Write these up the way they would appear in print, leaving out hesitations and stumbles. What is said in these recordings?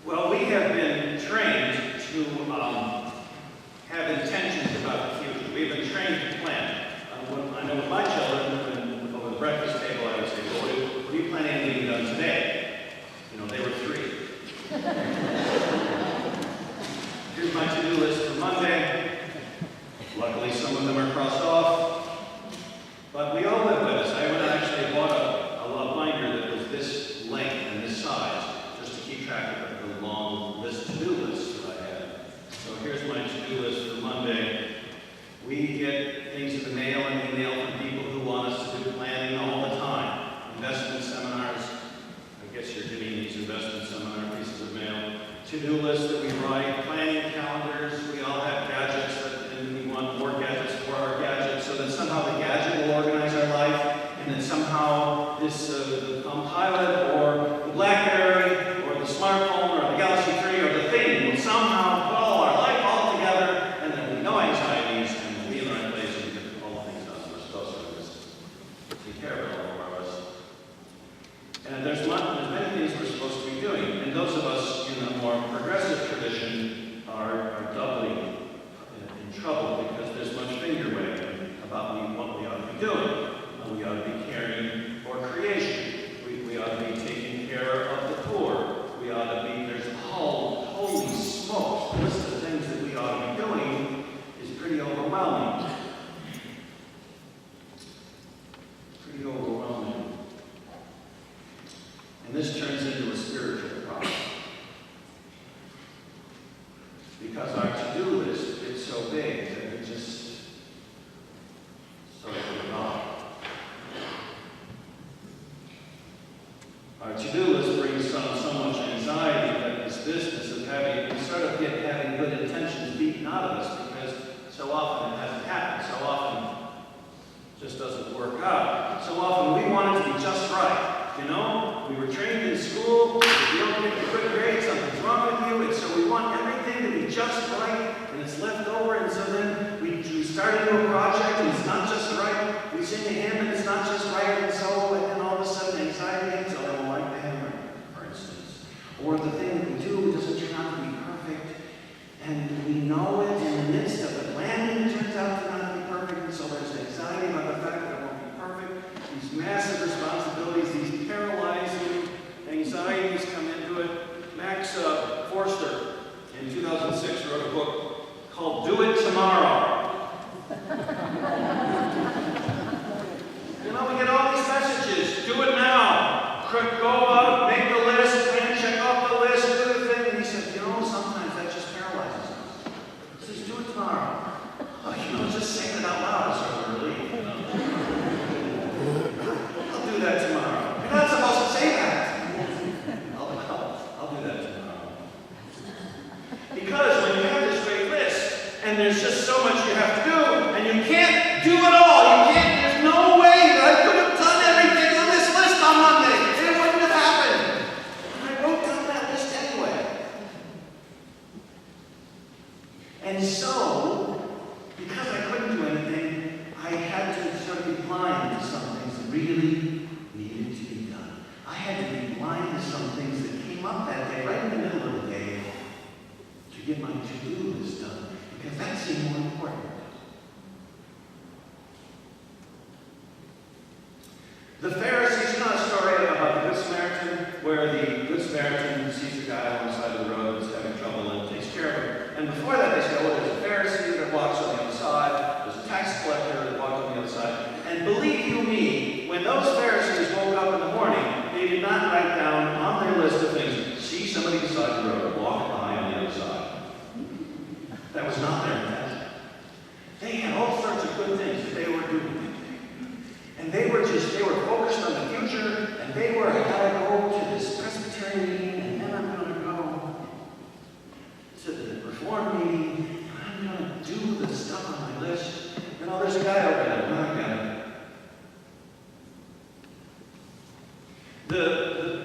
Well, we have been trained to have intentions about the future. We've been trained to plan. I know with my children, over the breakfast table, I would say, well, what are you planning on getting done today? You know, they were 3. Here's my to-do list for Monday. Luckily, some of them are crossed off. But we all live with this. I went and actually bought a binder that was this length and this size, just to keep track of the long to-do list that I had. So here's my to-do list for Monday. We get things in the mail and email from people who want us to do planning all the time. Investment seminars. I guess you're getting these investment seminar pieces of mail. To-do lists that we write, planning calendars. We all have gadgets, and we want more gadgets for our gadgets, so that somehow the gadget will organize our life, and that somehow this the Palm Pilot or the BlackBerry or the smartphone or the Galaxy 3 or the thing will somehow put all our life all together, and then we no anxieties, and we'll be in the right place and get all the things done we're supposed to. Just take care of it all of us. And there's many things we're supposed to be doing, and those of us in a more progressive tradition are doubly in trouble because there's much finger wagging about what we ought to be doing. We ought to be caring for creation. We ought to be taking care of the poor. We ought to be, there's holy smokes, the list of things that we ought to be doing is pretty overwhelming. Pretty overwhelming. And this turns into a spiritual problem. Because our to-do list is so big that we just sort of forgot. Our to-do list brings on so much anxiety that this business of having good intentions beaten out of us because so often it hasn't happened. So often it just doesn't work out. So often we want it to be just right. You know, we were trained in school, if you don't get a good grade, something's wrong with you, and so we want everything to be just right, and it's left over, and so then we start a new project, and it's not just right. We sing a hymn, and it's not just right, and so, and then all of a sudden anxiety hits, I don't like the hymn, for instance. Or the thing that we do doesn't turn out to be perfect, and we know it in the midst of the planning, it turns out to not be perfect, and so there's anxiety about the fact that it won't be perfect. These massive responsibilities, these paralyzing anxieties come into it. Max Forster, in 2006, wrote a book called Do It Tomorrow. You know, we get all these messages. Do it now. Go up, make the list, and check off the list, do the thing. And he said, you know, sometimes that just paralyzes us. He says, do it tomorrow. You know, just saying it out loud is sort of a relief. I'll do that tomorrow. You're not supposed to say that. I'll do that tomorrow. Because when you have this great list, and there's just so much you have to do, and you can't do it all. There's no way that I could have done everything on this list on Monday. It wouldn't have happened. And I wrote down that list anyway. And so, because I couldn't do anything, I had to sort of be blind to some things that really needed to be done. I had to be blind to some things that came up that day, right in the middle of the day, to get my to-do list done, because that seemed more important. The Pharisees, you know a story about the Good Samaritan, where the Good Samaritan sees a guy on the side of the road who's having trouble and takes care of him. And before that, they say, oh, there's a Pharisee that walks on the other side, there's a tax collector that walks on the other side. And believe you me, when those Pharisees woke up in the morning, they did not write down on their list of things, see somebody beside the road, walk by on the other side. That was not their intent. They had all sorts of good things that they were doing. And they were focused on the future, and they were, I gotta go to this Presbyterian meeting, and then I'm gonna go to the Reform meeting, and I'm gonna do the stuff on my list. You know, there's a guy over there,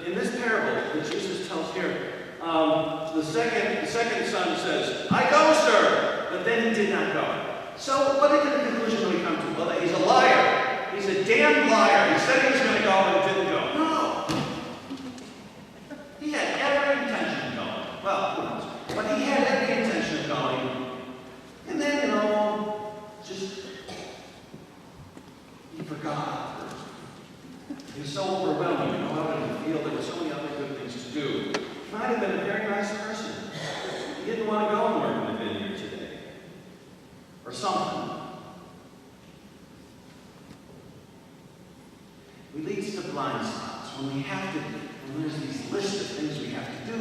in this parable that Jesus tells here, the second son says, I go, sir, but then he did not go. So what kind of conclusion do we come to? Well, that he's a liar. He's a damn liar. He said he was going to go and didn't go. No. He had every intention of going. for God first. It was so overwhelming. You know, out in the field, there were so many other good things to do. He might have been a very nice person. He didn't want to go and work in the vineyard today. Or something. We lead to blind spots. When there's these lists of things we have to do,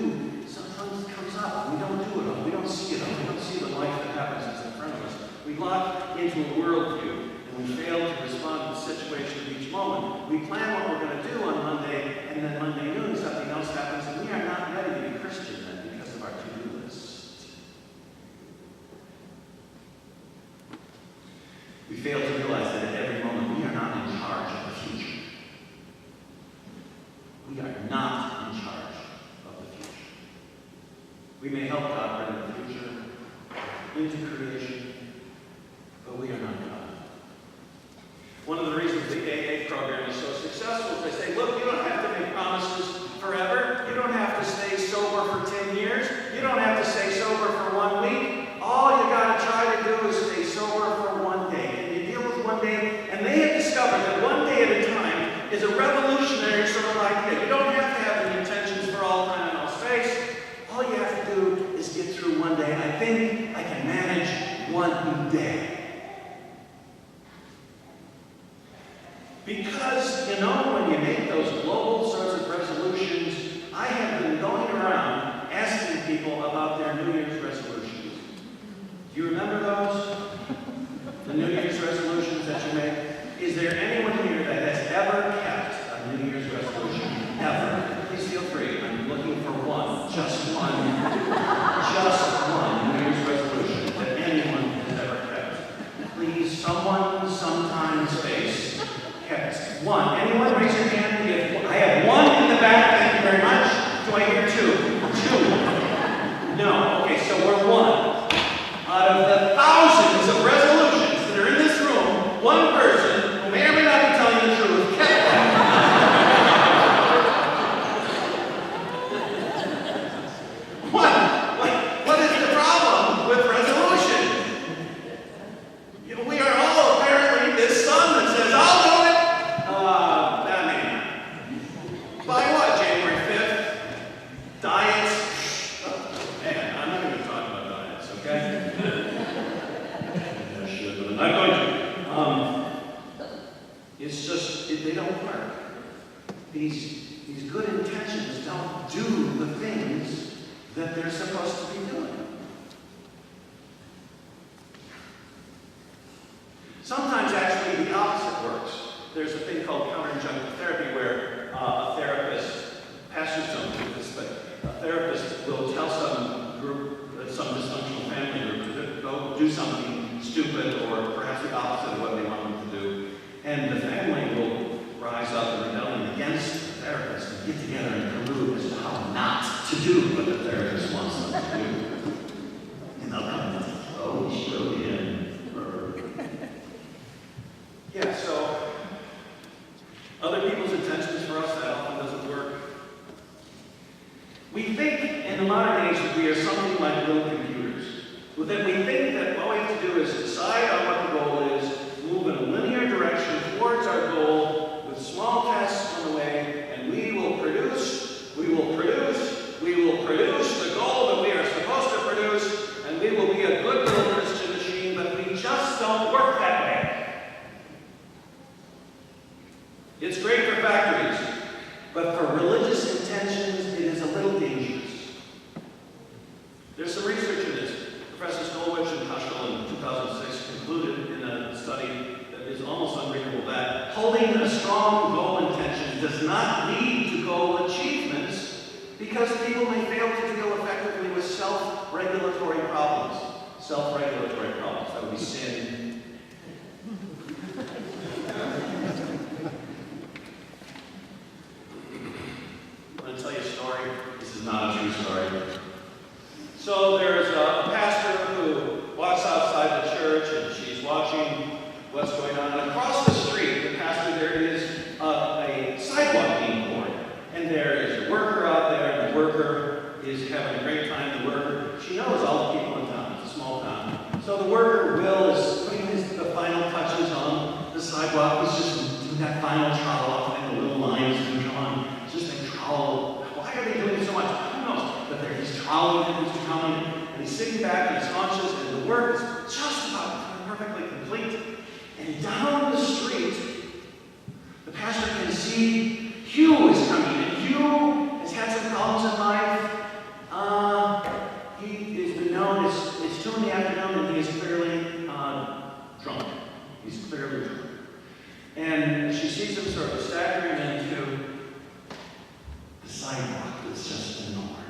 sometimes it comes up and we don't do it all. We don't see it all. We don't see the life that happens that's in front of us. We lock into a worldview and we fail to respond to the situation of each moment. We plan what we're going to do on Monday, and then Monday noon something else happens, and we are not ready to be Christian then because of our to-do list. We fail to realize that at every moment we are not in charge of the future. We are not in charge of the future. We may help God bring the future into creation, but we are not God. One of the reasons the AA program is so successful is they say, look, you don't have to make promises forever. You don't have to stay sober for 10 years. You don't have to stay sober for 1 week. All you got to try to do is stay sober for 1 day. And you deal with 1 day, and they have discovered that 1 day at a time is a revolutionary sort of idea. You don't have to have the intentions for all time and all space. All you have to do is get through 1 day. I think I can manage 1 day. Because, you know, when you make those global sorts of resolutions, I have been going around asking people about their New Year's resolutions. Do you remember those? The New Year's resolutions that you make? Is there anyone here that has ever kept a New Year's resolution? Ever? Please feel free. I'm looking for one. Just one. Just one New Year's resolution that anyone has ever kept. Please, someone, sometime, space. Kept one. Anyone raise your hand? I have one in the back. Thank you very much. Do I hear two? Two. No. Okay, so we're one. Out of the thousands of resolutions that are in this room, one person who may or may not be telling the truth kept that. What is the problem with resolution? You know, we are all apparently this son that says, I'll do it. By what? January 5th? Diets? Oh, man, I'm not going to talk about diets, okay? I should, but I'm not going to. It's just, they don't work. These good intentions don't do the things that they're supposed to be doing. Sometimes, actually, the opposite works. There's a thing called counter-injunctive therapy where a therapist, pastors don't do this, but a therapist will tell some group, some dysfunctional family group to go do something stupid or perhaps the opposite of what they want them to do. And the family will rise up in rebellion against the therapist and get together and collude as to how not to do what the therapist wants them to do. And they'll come and oh, we showed him. Yeah, so other people's intentions for us, that often doesn't work. We think in the modern age that we are something like little computers. That we think that all we have to do is decide on what the goal is, move in a linear direction towards our goal with small tasks on the way, and we will produce the goal that we are supposed to produce, and we will be a good little Christian machine, but we just don't work that way. It's great for factories, but for religious intentions, it is a little dangerous. There's some research in this. Professor Stolwich and Kushel in 2006 concluded in a study that is almost unreadable that holding a strong goal intention does not lead to goal achievements because people may fail to deal effectively with self-regulatory problems. Self-regulatory problems. That would be sin. I'm going to tell you a story. This is not a true story. So there's a pastor who walks outside the church and she's watching what's going on. And across the street, the pastor, there is a sidewalk being poured. And there is a worker out there, and the worker is having a great time. The worker, she knows all the people in town. It's a small town. So the worker, Will, is putting trowel. He's just doing that final trowel off, and the little lines are drawn. It's just a trowel. Why are they doing so much? Who knows? But there he's troweling it, and he's sitting back and he's conscious, and the work is just about perfectly complete. And down the street, the pastor can see Hugh is coming, and Hugh has had some problems in life. He has been known, it's 2 in the afternoon, and he is clearly drunk. He's clearly drunk. And she sees him sort of staggering into the sidewalk that's just been worn.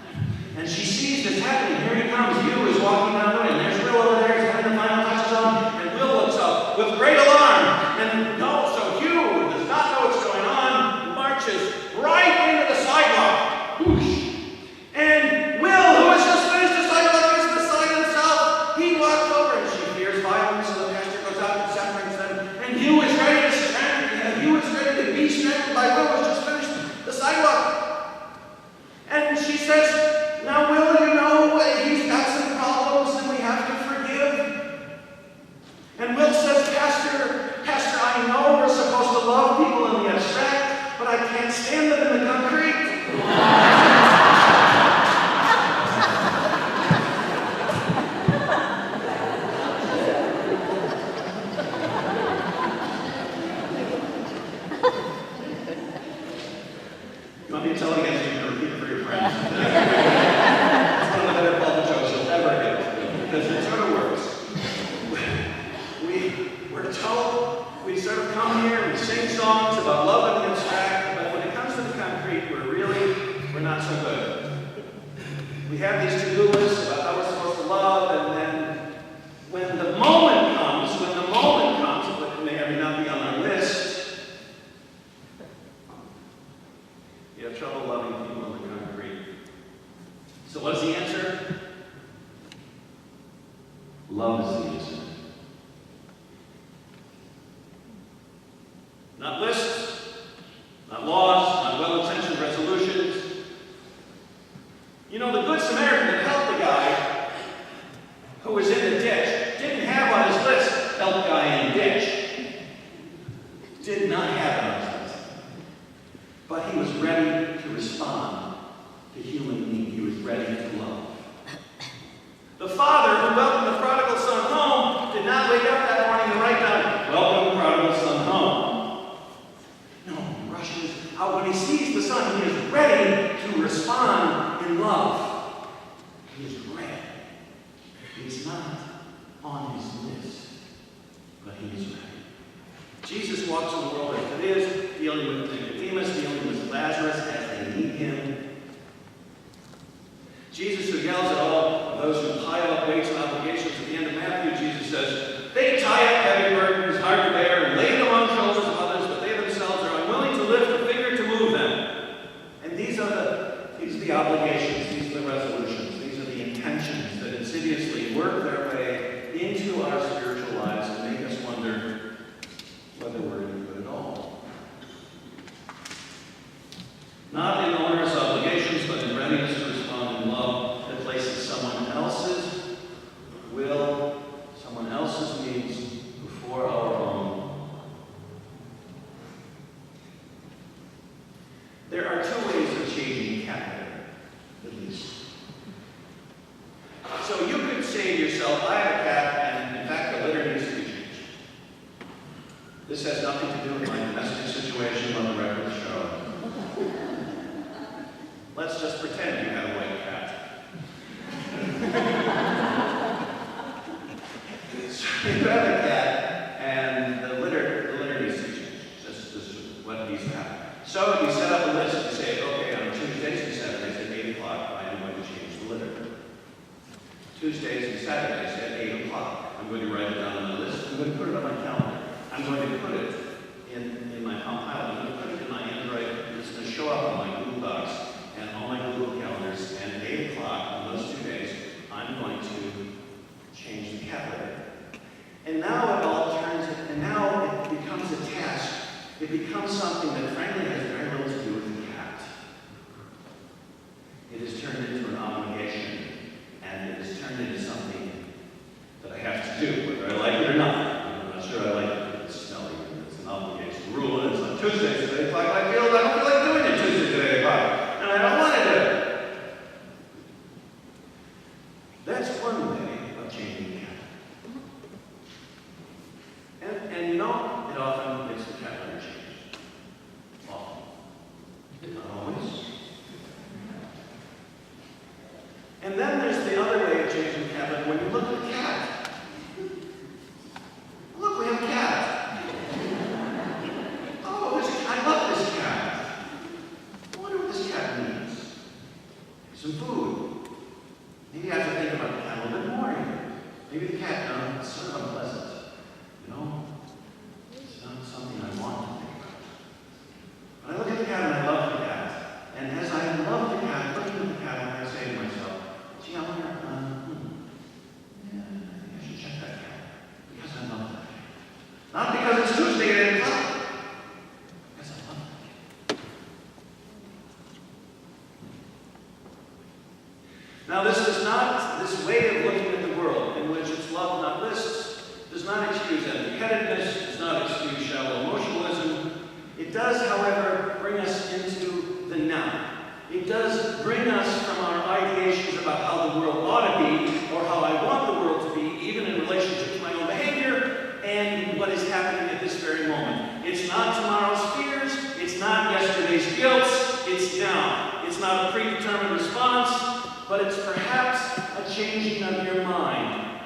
And she sees this happening. Here he comes. Hugh is walking down the way, and there's Will over there. He's having the final touches on, and Will looks up with great alarm. And no, so Hugh does not know what's going on, marches right into the sidewalk. Whoosh. And Will, who has just finished the sidewalk, is beside himself. He walks over, and she fears violence, so the pastor goes out and separates them. And Hugh is ready to strangle, and Hugh is ready to be strangled by Will, who's just finished the sidewalk. And she says, now, Will, you know, he's got some problems, and we have to forgive. And Will says, Pastor, I know we're supposed to love people in the abstract, but I can't stand them in the concrete. You want me to tell it again so you can repeat it for your friends? It's one of the better pulpit jokes you'll ever get, because it sort of works. We're told, we sort of come here, we sing songs about love and the abstract, but when it comes to the concrete, we're not so good. We have these to-do lists about how we're supposed to love, and then when the moment comes, but it may or may not be on our list, you have trouble loving people in the concrete. So what's the answer? Love is the answer. Not lists, not laws, not well-intentioned resolutions. You know, the Good Samaritan that helped the guy who was in the ditch didn't have on his list, help guy in ditch. Did not have it on his list. But he was ready to respond to human need. He was ready to love. The father who welcomed the prodigal son home did not wake up that morning and write down, welcome prodigal son home. No, he rushes out. When he sees the son, he is ready to respond in love. He is ready. He's not on his list, but he is ready. Jesus walks in the world as it is, dealing with Nicodemus, dealing with Lazarus as they need him. Jesus, who yells at all of those who pile up weights and obligations at the end of Matthew, Jesus says, they tie up heavy burdens, hard to bear, and lay them on the shoulders of others, but they themselves are unwilling to lift a finger to move them. And these are the obligations, these are the resolutions, these are the intentions that insidiously work their way into our spiritual lives and make us wonder whether we're any good at all. Not in onerous obligations, but in readiness to respond in love that places someone else's will, someone else's needs before our own. There are 2 ways of changing cat litter, at least. So you could say to yourself, I have a cat, and in fact the litter needs to be changed. This has nothing to do with my domestic situation on the record show. Let's just pretend you have a white cat. So you have a cat, and the litter needs to be changed. This is what needs to happen. So you set up a list and say, okay, on Tuesdays and Saturdays at 8 o'clock, I am going to change the litter. Tuesdays and Saturdays at 8 o'clock, I'm going to write it down on the list. I'm going to put it on my calendar. I'm going to put it in my compile. I'm going to put it in my Android, and it's going to show up on my Google Docs and all my Google calendars. And at 8 o'clock on those 2 days, I'm going to change the cat litter. And now it all turns, and now it becomes a task. It becomes something that frankly has very little to do with the cat. It is turned into an obligation, and it is turned into something that I have to do, whether I like it or not. I'm not sure I like it, it's smelly, it's an obligation. Tuesday at 8 o'clock. I don't feel like doing it Tuesday at 8 o'clock. And I don't want to do it. That's one way of changing the calendar. And you know, it often gets the calendar changed. Often. Not always. And then there's the other way of changing the calendar. When you look at a cat. Look, we have a cat. Oh, I love this cat. I wonder what this cat needs. Some food. Maybe I have to think about the cat a little bit more. Maybe the cat, it's sort of unpleasant. You know? It's not something I want to think about. But I look at the cat and I love the cat. And as I love the cat, looking at the cat, I say to myself, gee, I wonder, yeah, I think I should check that cat. Because I love that cat. Not because it's Tuesday at 8 o'clock. Because I love that cat. Now, this way of looking at the world, in which it's love, not lists, does not excuse empty-headedness, does not excuse shallow emotionalism. It does, however, bring us into the now. It does bring us from our ideations about how the world ought to be, or how I want the world to be, even in relationship to my own behavior, and what is happening at this very moment. It's not tomorrow's fears, it's not yesterday's guilt, it's now. It's not a predetermined response, but it's perhaps a changing of your mind.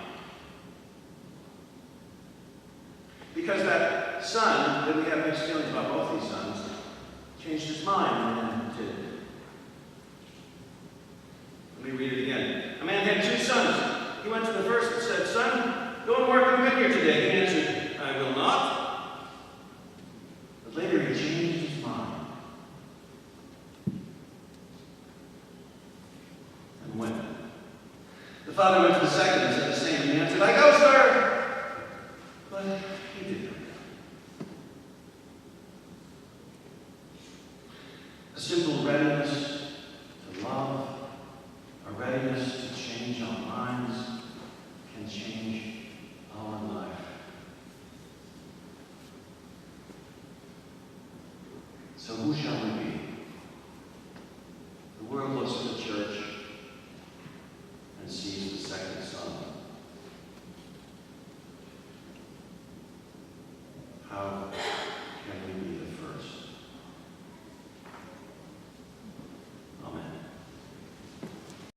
Because that son, that we have mixed feelings about both these sons, changed his mind and did. Let me read it again. A man had 2 sons. He went to the first and said, "Son, go and work in the vineyard today." He answered, "I will not." But later he changed his mind and went. The father went to the second and said the same, and he answered, "I go, sir." But he didn't. A simple readiness to love, a readiness to change our minds, can change our life. So who shall we be?